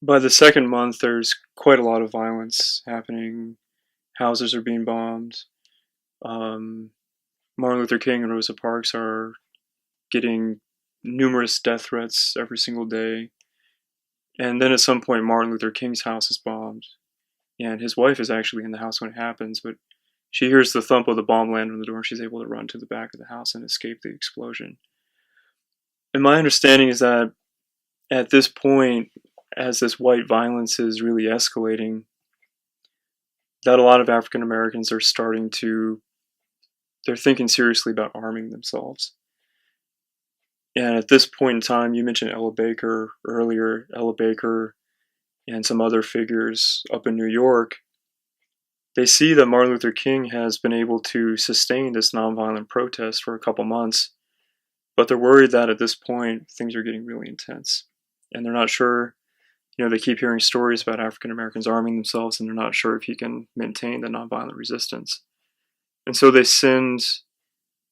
By the second month, there's quite a lot of violence happening. Houses are being bombed. Um, Martin Luther King and Rosa Parks are getting numerous death threats every single day. And then at some point, Martin Luther King's house is bombed. And his wife is actually in the house when it happens, but she hears the thump of the bomb land on the door and she's able to run to the back of the house and escape the explosion. And my understanding is that at this point, as this white violence is really escalating, that a lot of African Americans are they're thinking seriously about arming themselves. And at this point in time, you mentioned Ella Baker earlier, Ella Baker and some other figures up in New York. They see that Martin Luther King has been able to sustain this nonviolent protest for a couple months, but they're worried that at this point things are getting really intense. And they're not sure, they keep hearing stories about African Americans arming themselves, and they're not sure if he can maintain the nonviolent resistance. And so they send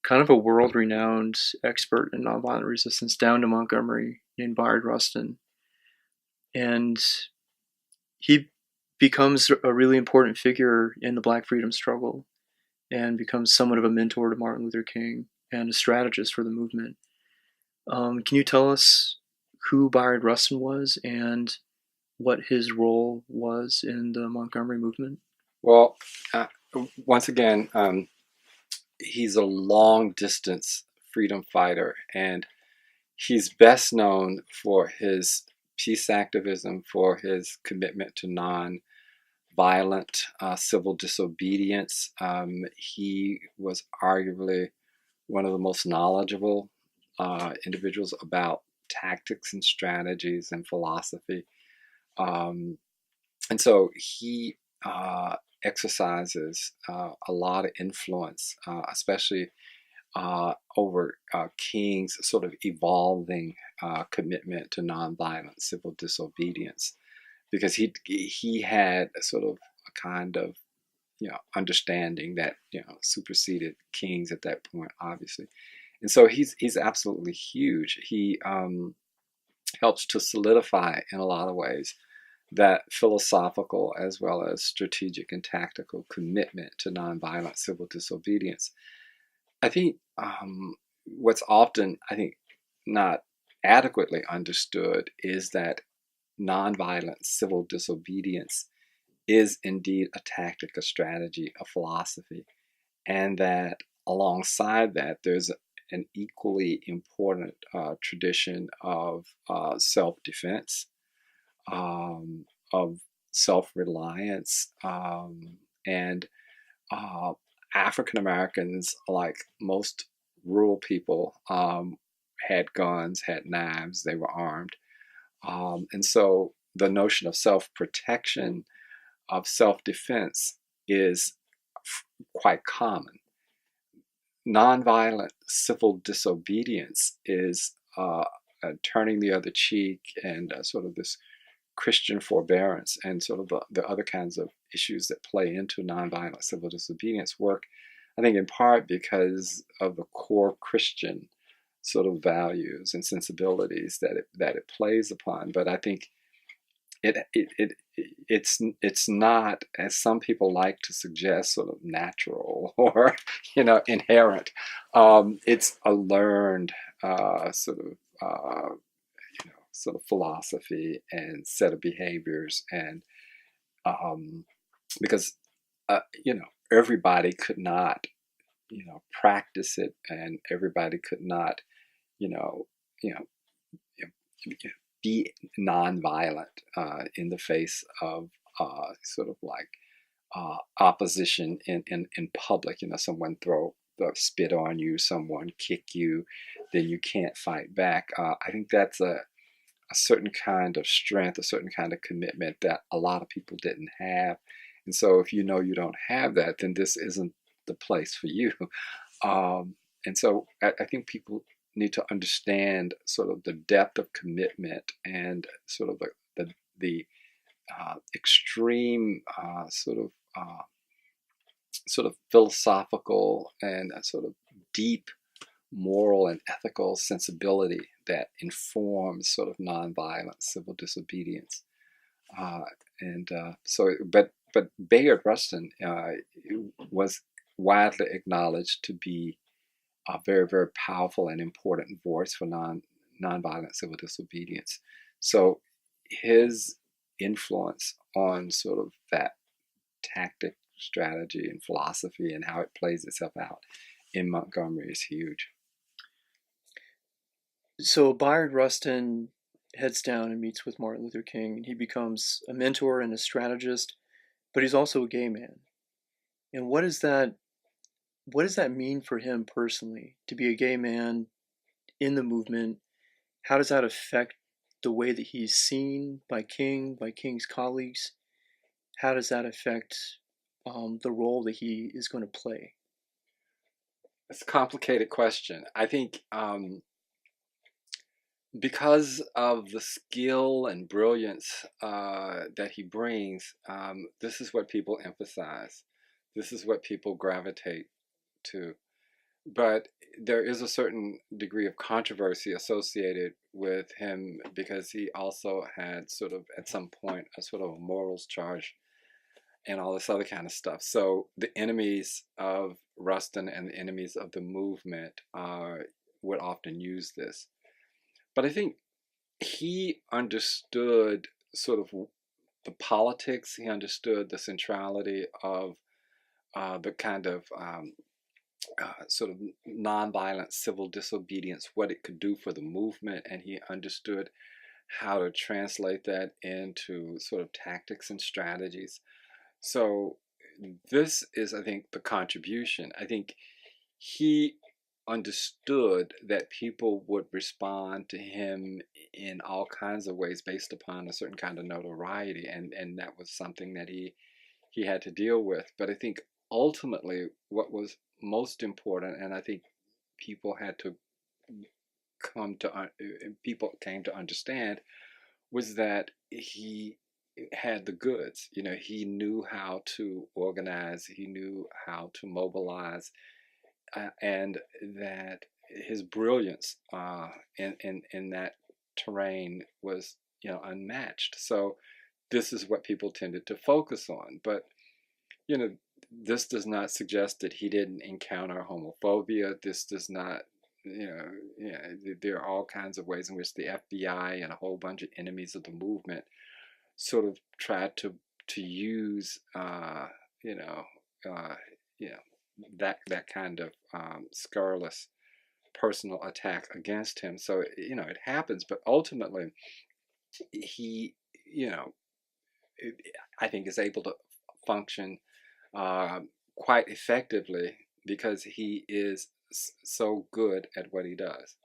kind of a world renowned expert in nonviolent resistance down to Montgomery named Bayard Rustin. And he becomes a really important figure in the Black freedom struggle and becomes somewhat of a mentor to Martin Luther King and a strategist for the movement. Can you tell us who Bayard Rustin was and what his role was in the Montgomery movement? Well, once again, he's a long distance freedom fighter, and he's best known for his peace activism, for his commitment to non-violent civil disobedience. He was arguably one of the most knowledgeable individuals about tactics and strategies and philosophy. Um, and so he exercises a lot of influence, especially over King's sort of evolving commitment to nonviolent civil disobedience, because he had sort of a kind of understanding that superseded King's at that point, obviously, and so he's absolutely huge. He helps to solidify in a lot of ways that philosophical as well as strategic and tactical commitment to nonviolent civil disobedience. I think what's often, I think, not adequately understood is that nonviolent civil disobedience is indeed a tactic, a strategy, a philosophy, and that alongside that, there's an equally important tradition of self-defense, of self-reliance, and uh, African Americans, like most rural people, had guns, had knives, they were armed. And so the notion of self-protection, of self-defense, is quite common. Nonviolent civil disobedience is turning the other cheek, and sort of this Christian forbearance, and sort of the other kinds of issues that play into nonviolent civil disobedience work, I think, in part because of the core Christian sort of values and sensibilities that it plays upon. But I think it's not, as some people like to suggest, sort of natural or inherent. It's a learned sort of philosophy and set of behaviors, and because everybody could not practice it, and everybody could not you know you know be nonviolent in the face of sort of like opposition in public. Someone throw spit on you, someone kick you, then you can't fight back. I think that's a certain kind of strength, a certain kind of commitment that a lot of people didn't have. And so if you don't have that, then this isn't the place for you. And so I think people need to understand sort of the depth of commitment, and sort of the extreme sort of philosophical and sort of deep moral and ethical sensibility that informs sort of nonviolent civil disobedience. Uh, but Bayard Rustin was widely acknowledged to be a very, very powerful and important voice for nonviolent civil disobedience. So his influence on sort of that tactic, strategy, and philosophy and how it plays itself out in Montgomery is huge. So Bayard Rustin heads down and meets with Martin Luther King, and he becomes a mentor and a strategist, but he's also a gay man. And what does that mean for him personally to be a gay man in the movement? How does that affect the way that he's seen by King, by King's colleagues? How does that affect the role that he is going to play? It's a complicated question. I think because of the skill and brilliance that he brings, this is what people emphasize. This is what people gravitate to. But there is a certain degree of controversy associated with him because he also had sort of at some point a sort of a morals charge and all this other kind of stuff. So the enemies of Rustin and the enemies of the movement would often use this. But I think he understood sort of the politics. He understood the centrality of the kind of sort of nonviolent civil disobedience, what it could do for the movement, and he understood how to translate that into sort of tactics and strategies. So this is, I think, the contribution. I think he understood that people would respond to him in all kinds of ways based upon a certain kind of notoriety, and that was something that he had to deal with. But I think ultimately what was most important, and I think people had to people came to understand, was that he had the goods. You know, he knew how to organize, he knew how to mobilize, and that his brilliance in that terrain was, you know, unmatched. So this is what people tended to focus on. But you know, this does not suggest that he didn't encounter homophobia. This does not, there are all kinds of ways in which the FBI and a whole bunch of enemies of the movement sort of tried to use, you know, uh, you know, that kind of scurrilous personal attack against him. So you know, it happens, but ultimately, he, you know, I think is able to function uh, quite effectively because he is so good at what he does.